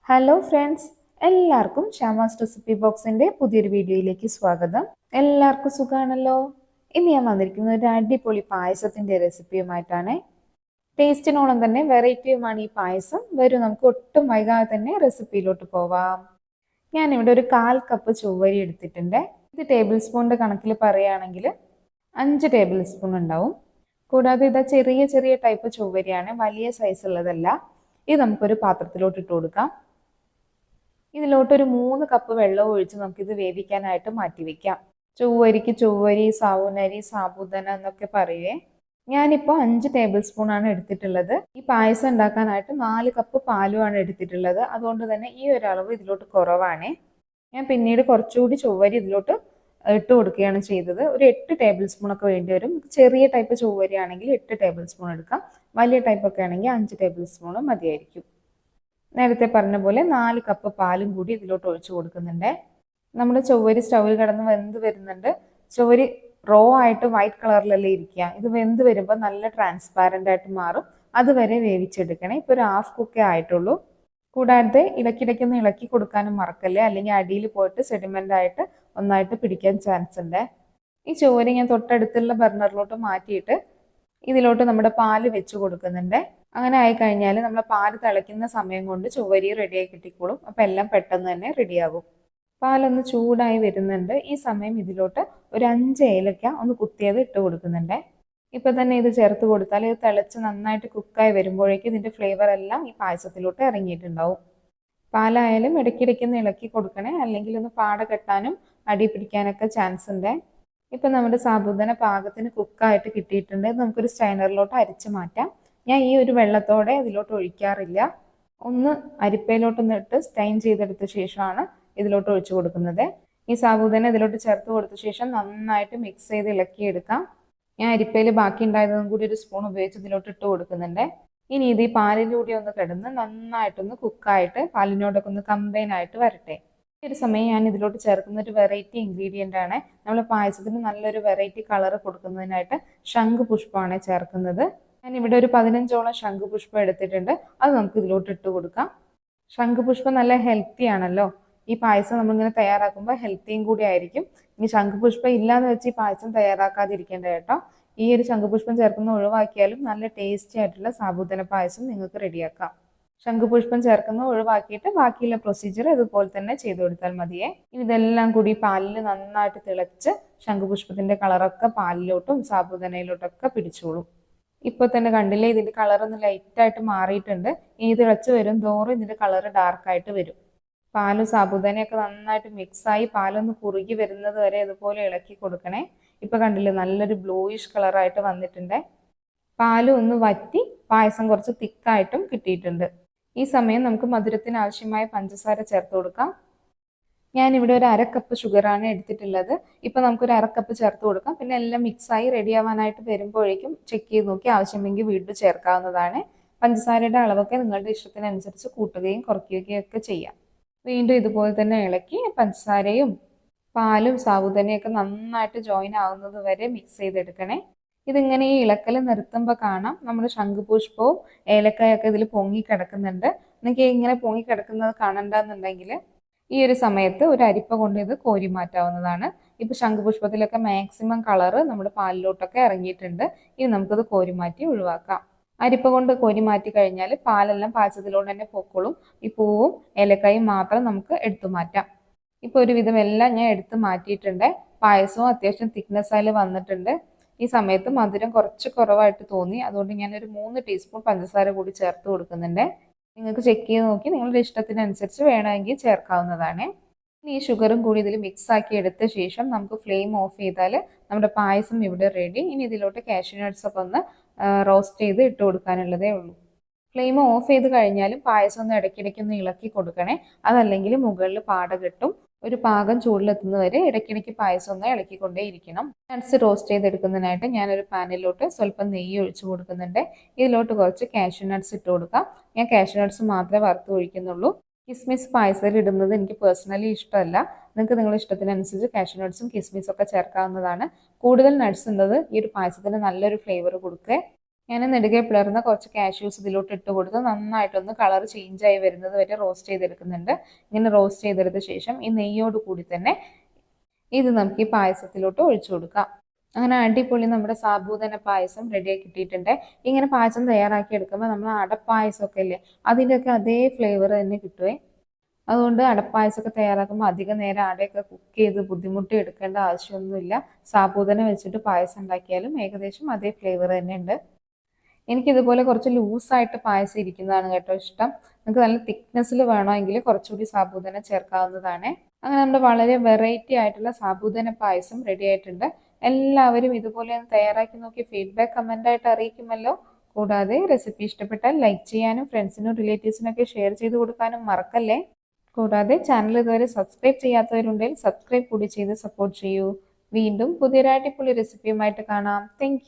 Hello friends, എല്ലാവർക്കും Shama's recipe ബോക്സിൻ്റെ പുതിയൊരു വീഡിയോയിലേക്ക് സ്വാഗതം. എല്ലാവർക്കും സുഖമാണല്ലോ. ഇന്ന് ഞാൻ വന്നിരിക്കുന്നത് ഒരു അടിപൊളി പായസത്തിൻ്റെ റെസിപ്പിയുമായിട്ടാണ്. ടേസ്റ്റിനോളം തന്നെ വെറൈറ്റിയുമാണ് ഈ പായസം. വരും നമുക്ക് ഒട്ടും വൈകാതെ തന്നെ റെസിപ്പിയിലോട്ട് പോവാം. ഞാനിവിടെ ഒരു 1/4 കപ്പ് ചൊവ്വരി എടുത്തിട്ടുണ്ട്. ഇത് ടേബിൾ സ്പൂണിൻ്റെ കണക്കിൽ പറയുകയാണെങ്കിൽ 5 ടേബിൾ സ്പൂൺ ഉണ്ടാവും. കൂടാതെ ഇത് ചെറിയ ചെറിയ ടൈപ്പ് ചൊവ്വരിയാണ്, വലിയ സൈസ് ഉള്ളതല്ല. ഇത് നമുക്കൊരു പാത്രത്തിലോട്ട് ഇട്ട് കൊടുക്കാം. ഇതിലോട്ടൊരു 3 കപ്പ് വെള്ളം ഒഴിച്ച് നമുക്കിത് വേവിക്കാനായിട്ട് മാറ്റി വെക്കാം. ചൊവ്വരിക്ക് ചൊവ്വരി, സാവുനരി, സാബുദന എന്നൊക്കെ പറയുവേ. ഞാനിപ്പോൾ 5 ടേബിൾ സ്പൂൺ ആണ് എടുത്തിട്ടുള്ളത്. ഈ പായസം ഉണ്ടാക്കാനായിട്ട് 4 കപ്പ് പാലുമാണ് എടുത്തിട്ടുള്ളത്. അതുകൊണ്ട് തന്നെ ഈ ഒരു അളവ് ഇതിലോട്ട് കുറവാണ്. ഞാൻ പിന്നീട് കുറച്ചുകൂടി ചൊവ്വരി ഇതിലോട്ട് ഇട്ട് കൊടുക്കുകയാണ് ചെയ്തത്. ഒരു 8 ടേബിൾ സ്പൂൺ ഒക്കെ വേണ്ടി വരും. ചെറിയ ടൈപ്പ് ചൊവ്വരി ആണെങ്കിൽ 8 ടേബിൾ സ്പൂൺ എടുക്കാം. വലിയ ടൈപ്പ് ഒക്കെ ആണെങ്കിൽ 5 ടേബിൾ സ്പൂൺ മതിയായിരിക്കും. നേരത്തെ പറഞ്ഞ പോലെ 4 കപ്പ് പാലും കൂടി ഇതിലോട്ട് ഒഴിച്ചു കൊടുക്കുന്നുണ്ട്. നമ്മുടെ ചൊവ്വരി സ്റ്റൗവിൽ കിടന്ന് വെന്ത് വരുന്നുണ്ട്. ചൊവ്വരി റോ ആയിട്ട് വൈറ്റ് കളറിലല്ലേ ഇരിക്കുക. ഇത് വെന്ത് വരുമ്പോൾ നല്ല ട്രാൻസ്പാരൻ്റ് ആയിട്ട് മാറും. അതുവരെ വേവിച്ചെടുക്കണേ. ഇപ്പോൾ ഒരു 1/2 കുക്കേ ആയിട്ടുള്ളൂ. കൂടാതെ ഇടയ്ക്കിടയ്ക്കൊന്ന് ഇളക്കി കൊടുക്കാനും മറക്കല്ലേ, അല്ലെങ്കിൽ അടിയിൽ പോയിട്ട് സെഡിമെൻ്റ് ആയിട്ട് ഒന്നായിട്ട് പിടിക്കാൻ ചാൻസ് ഉണ്ട്. ഈ ചൊവ്വരി ഞാൻ തൊട്ടടുത്തുള്ള ബർണറിലോട്ട് മാറ്റിയിട്ട് ഇതിലോട്ട് നമ്മുടെ പാല് വെച്ച് കൊടുക്കുന്നുണ്ട്. അങ്ങനെ ആയിക്കഴിഞ്ഞാൽ നമ്മൾ പാല് തിളയ്ക്കുന്ന സമയം കൊണ്ട് ചൊവ്വരി റെഡിയായി കിട്ടിക്കോളും. അപ്പം എല്ലാം പെട്ടെന്ന് തന്നെ റെഡിയാകും. പാലൊന്ന് ചൂടായി വരുന്നുണ്ട്. ഈ സമയം ഇതിലോട്ട് ഒരു 5 ഏലക്ക ഒന്ന് കുത്തിയത് ഇട്ട് കൊടുക്കുന്നുണ്ട്. ഇപ്പം തന്നെ ഇത് ചേർത്ത് കൊടുത്താൽ ഇത് തിളച്ച് നന്നായിട്ട് കുക്കായി വരുമ്പോഴേക്കും ഇതിൻ്റെ ഫ്ലേവർ എല്ലാം ഈ പായസത്തിലോട്ട് ഇറങ്ങിയിട്ടുണ്ടാവും. പാലായാലും ഇടയ്ക്കിടയ്ക്കൊന്ന് ഇളക്കി കൊടുക്കണേ, അല്ലെങ്കിൽ ഒന്ന് പാട കെട്ടാനും അടി പിടിക്കാനൊക്കെ ചാൻസ് ഉണ്ട്. ഇപ്പം നമ്മുടെ സാബുദന പാകത്തിന് കുക്കായിട്ട് കിട്ടിയിട്ടുണ്ട്. നമുക്കൊരു സ്റ്റൈനറിലോട്ട് അരിച്ച് മാറ്റാം. ഞാൻ ഈ ഒരു വെള്ളത്തോടെ ഇതിലോട്ട് ഒഴിക്കാറില്ല. ഒന്ന് അരിപ്പയിലോട്ടൊന്ന് ഇട്ട് സ്റ്റൈൻ ചെയ്തെടുത്ത ശേഷമാണ് ഇതിലോട്ട് ഒഴിച്ചു കൊടുക്കുന്നത്. ഈ സാബുദന ഇതിലോട്ട് ചേർത്ത് കൊടുത്ത ശേഷം നന്നായിട്ട് മിക്സ് ചെയ്ത് ഇളക്കിയെടുക്കാം. ഞാൻ അരിപ്പയിൽ ബാക്കി ഉണ്ടായതും കൂടി ഒരു സ്പൂൺ ഉപയോഗിച്ച് ഇതിലോട്ട് ഇട്ട് കൊടുക്കുന്നുണ്ട്. ഇനി ഇത് ഈ പാലിലൂടെ ഒന്ന് കിടന്ന് നന്നായിട്ടൊന്ന് കുക്കായിട്ട് പാലിനോടൊക്കെ ഒന്ന് കമ്പൈൻ ആയിട്ട് വരട്ടെ. ഈ ഒരു സമയം ഞാൻ ഇതിലോട്ട് ചേർക്കുന്ന ഒരു വെറൈറ്റി ഇൻഗ്രീഡിയൻ്റ് ആണ്. നമ്മൾ പായസത്തിന് നല്ലൊരു വെറൈറ്റി കളർ കൊടുക്കുന്നതിനായിട്ട് ശംഖുപുഷ്പമാണ് ചേർക്കുന്നത്. ഞാനിവിടെ ഒരു 15ഓളം ശംഖുപുഷ്പം എടുത്തിട്ടുണ്ട്. അത് നമുക്ക് ഇതിലോട്ട് ഇട്ട് കൊടുക്കാം. ശംഖുപുഷ്പം നല്ല ഹെൽത്തി ആണല്ലോ. ഈ പായസം നമ്മളിങ്ങനെ തയ്യാറാക്കുമ്പോൾ ഹെൽത്തിയും കൂടി ആയിരിക്കും. ഇനി ശംഖുപുഷ്പം ഇല്ലാന്ന് വെച്ച് ഈ പായസം തയ്യാറാക്കാതിരിക്കേണ്ട കേട്ടോ. ഈ ഒരു ശംഖുപുഷ്പം ചേർക്കുന്ന ഒഴിവാക്കിയാലും നല്ല ടേസ്റ്റി ആയിട്ടുള്ള സാബുദന പായസം നിങ്ങൾക്ക് റെഡിയാക്കാം. ശംഖുപുഷ്പം ചേർക്കുന്ന ഒഴിവാക്കിയിട്ട് ബാക്കിയുള്ള പ്രൊസീജിയർ ഇതുപോലെ തന്നെ ചെയ്തു കൊടുത്താൽ മതിയേ. ഇതെല്ലാം കൂടി പാലിൽ നന്നായിട്ട് തിളച്ച് ശംഖുപുഷ്പത്തിന്റെ കളറൊക്കെ പാലിലോട്ടും സാബുദനയിലോട്ടൊക്കെ പിടിച്ചോളും. ഇപ്പോൾ തന്നെ കണ്ടില്ലേ, ഇതിന്റെ കളർ ഒന്ന് ലൈറ്റായിട്ട് മാറിയിട്ടുണ്ട്. ഇനി തിളച്ച് വരും തോറും ഇതിന്റെ കളർ ഡാർക്കായിട്ട് വരും. പാലും സാബുദാനയൊക്കെ നന്നായിട്ട് മിക്സായി പാലൊന്ന് കുറുകി വരുന്നത് വരെ ഇതുപോലെ ഇളക്കി കൊടുക്കണേ. ഇപ്പം കണ്ടില്ലേ, നല്ലൊരു ബ്ലൂയിഷ് കളറായിട്ട് വന്നിട്ടുണ്ട്. പാലും ഒന്ന് വറ്റി പായസം കുറച്ച് തിക്കായിട്ടും കിട്ടിയിട്ടുണ്ട്. ഈ സമയം നമുക്ക് മധുരത്തിന് ആവശ്യമായ പഞ്ചസാര ചേർത്ത് കൊടുക്കാം. ഞാനിവിടെ ഒരു 1/2 കപ്പ് ഷുഗറാണ് എടുത്തിട്ടുള്ളത്. ഇപ്പം നമുക്കൊരു 1/2 കപ്പ് ചേർത്ത് കൊടുക്കാം. പിന്നെ എല്ലാം മിക്സായി റെഡി ആവാനായിട്ട് വരുമ്പോഴേക്കും ചെക്ക് ചെയ്ത് നോക്കി ആവശ്യമെങ്കിൽ വീണ്ടും ചേർക്കാവുന്നതാണ്. പഞ്ചസാരയുടെ അളവൊക്കെ നിങ്ങളുടെ ഇഷ്ടത്തിനനുസരിച്ച് കൂട്ടുകയും കുറയ്ക്കുകയും ഒക്കെ ചെയ്യാം. വീണ്ടും ഇതുപോലെ തന്നെ ഇളക്കി പഞ്ചസാരയും പാലും സാബുദനയൊക്കെ നന്നായിട്ട് ജോയിൻ ആവുന്നത് വരെ മിക്സ് ചെയ്തെടുക്കണേ. ഇതിങ്ങനെ ഈ ഇളക്കൽ നിർത്തുമ്പോൾ കാണാം നമ്മുടെ ശംഖുപുഷ്പവും ഏലക്കായൊക്കെ ഇതിൽ പൊങ്ങി കിടക്കുന്നുണ്ട്. നിങ്ങൾക്ക് ഇങ്ങനെ പൊങ്ങി കിടക്കുന്നത് കാണണ്ടെന്നുണ്ടെങ്കിൽ ഈ ഒരു സമയത്ത് ഒരു അരിപ്പ കൊണ്ട് ഇത് കോരി മാറ്റാവുന്നതാണ്. ഇപ്പോൾ ശംഖുപുഷ്പത്തിലൊക്കെ മാക്സിമം കളറ് നമ്മുടെ പാലിലോട്ടൊക്കെ ഇറങ്ങിയിട്ടുണ്ട്. ഇനി നമുക്കത് കോരി മാറ്റി ഒഴിവാക്കാം. അരിപ്പ കൊണ്ട് കോരി മാറ്റി കഴിഞ്ഞാൽ പാലെല്ലാം പായസത്തിലോട്ട് തന്നെ പൊക്കോളും. ഈ പൂവും ഏലക്കായും മാത്രം നമുക്ക് എടുത്തു മാറ്റാം. ഇപ്പോൾ ഒരുവിധം എല്ലാം ഞാൻ എടുത്ത് മാറ്റിയിട്ടുണ്ട്. പായസവും അത്യാവശ്യം തിക്നെസ് ആയി വന്നിട്ടുണ്ട്. ഈ സമയത്ത് മധുരം കുറച്ച് കുറവായിട്ട് തോന്നി. അതുകൊണ്ട് ഞാനൊരു 3 ടീസ്പൂൺ പഞ്ചസാര കൂടി ചേർത്ത് കൊടുക്കുന്നുണ്ട്. നിങ്ങൾക്ക് ചെക്ക് ചെയ്ത് നോക്കി നിങ്ങളുടെ ഇഷ്ടത്തിനനുസരിച്ച് വേണമെങ്കിൽ ചേർക്കാവുന്നതാണ്. ഇനി ഈ ഷുഗറും കൂടി ഇതിൽ മിക്സ് ആക്കി എടുത്ത ശേഷം നമുക്ക് ഫ്ലെയിം ഓഫ് ചെയ്താൽ നമ്മുടെ പായസം ഇവിടെ റെഡി. ഇനി ഇതിലോട്ട് കാഷ്യൂ നട്ട്സ് ഒക്കെ ഒന്ന് റോസ്റ്റ് ചെയ്ത് ഇട്ട് കൊടുക്കാനുള്ളതേ ഉള്ളൂ. ഫ്ലെയിം ഓഫ് ചെയ്ത് കഴിഞ്ഞാലും പായസം ഒന്ന് ഇടയ്ക്കിടയ്ക്കൊന്ന് ഇളക്കി കൊടുക്കണേ. അതല്ലെങ്കിൽ മുകളിൽ പാട കെട്ടും. ഒരു പാകം ചൂടിലെത്തുന്നവരെ ഇടയ്ക്കിടയ്ക്ക് പായസം ഒന്ന് ഇളക്കിക്കൊണ്ടേയിരിക്കണം. നട്ട്സ് റോസ്റ്റ് ചെയ്തെടുക്കുന്നതിനായിട്ട് ഞാനൊരു പാനിലോട്ട് സ്വല്പം നെയ്യ് ഒഴിച്ചു കൊടുക്കുന്നുണ്ട്. ഇതിലോട്ട് കുറച്ച് കാഷ്യൂ നട്ട്സ് ഇട്ട് കൊടുക്കാം. ഞാൻ കാഷ്യൂ നട്ട്സ് മാത്രമേ വറുത്ത് ഒഴിക്കുന്നുള്ളൂ. കിസ്മിസ് പായസത്തിൽ ഇടുന്നത് എനിക്ക് പേഴ്സണലി ഇഷ്ടമല്ല. നിങ്ങൾക്ക് നിങ്ങളുടെ ഇഷ്ടത്തിനനുസരിച്ച് കാഷ്യൂ നട്ട്സും കിസ്മിസും ഒക്കെ ചേർക്കാവുന്നതാണ്. കൂടുതൽ നട്ട്സ് ഉള്ളത് ഈ ഒരു പായസത്തിന് നല്ലൊരു ഫ്ലേവർ കൊടുക്കുക. ഞാൻ നെടുകെ പിളർന്ന കുറച്ച് കാഷ്യൂസ് ഇതിലോട്ട് ഇട്ട് കൊടുത്ത് നന്നായിട്ടൊന്ന് കളർ ചേഞ്ച് ആയി വരുന്നത് വരെ റോസ്റ്റ് ചെയ്തെടുക്കുന്നുണ്ട്. ഇങ്ങനെ റോസ്റ്റ് ചെയ്തെടുത്ത ശേഷം ഈ നെയ്യോട് കൂടി തന്നെ ഇത് നമുക്ക് ഈ പായസത്തിലോട്ട് ഒഴിച്ചു കൊടുക്കാം. അങ്ങനെ അടിപൊളി നമ്മുടെ സാബൂദന പായസം റെഡിയായി കിട്ടിയിട്ടുണ്ട്. ഇങ്ങനെ പായസം തയ്യാറാക്കി എടുക്കുമ്പോൾ നമ്മൾ അടപ്പായസമൊക്കെ ഇല്ലേ, അതിൻ്റെയൊക്കെ അതേ ഫ്ലേവർ തന്നെ കിട്ടുവേ. അതുകൊണ്ട് അടപ്പായസമൊക്കെ തയ്യാറാക്കുമ്പോൾ അധികം നേരം അടയൊക്കെ കുക്ക് ചെയ്ത് ബുദ്ധിമുട്ടി എടുക്കേണ്ട ആവശ്യമൊന്നുമില്ല. സാബൂദന വെച്ചിട്ട് പായസം ഉണ്ടാക്കിയാലും ഏകദേശം അതേ ഫ്ലേവർ തന്നെ ഉണ്ട്. എനിക്കിതുപോലെ കുറച്ച് ലൂസായിട്ട് പായസം ഇരിക്കുന്നതാണ് കേട്ടോ ഇഷ്ടം. നിങ്ങൾക്ക് നല്ല തിക്നെസ്സിൽ വേണമെങ്കിൽ കുറച്ചുകൂടി സാബൂദന ചേർക്കാവുന്നതാണ്. അങ്ങനെ നമ്മുടെ വളരെ വെറൈറ്റി ആയിട്ടുള്ള സാബൂദന പായസം റെഡി ആയിട്ടുണ്ട്. എല്ലാവരും ഇതുപോലെ ഒന്ന് തയ്യാറാക്കി നോക്കി ഫീഡ്ബാക്ക് കമൻ്റായിട്ട് അറിയിക്കുമല്ലോ. കൂടാതെ റെസിപ്പി ഇഷ്ടപ്പെട്ടാൽ ലൈക്ക് ചെയ്യാനും ഫ്രണ്ട്സിനും റിലേറ്റീവ്സിനൊക്കെ ഷെയർ ചെയ്ത് കൊടുക്കാനും മറക്കല്ലേ. കൂടാതെ ചാനൽ ഇതുവരെ സബ്സ്ക്രൈബ് ചെയ്യാത്തവരുണ്ടെങ്കിൽ സബ്സ്ക്രൈബ് കൂടി ചെയ്ത് സപ്പോർട്ട് ചെയ്യൂ. വീണ്ടും പുതിയൊരു അടിപൊളി റെസിപ്പിയുമായിട്ട് കാണാം. താങ്ക്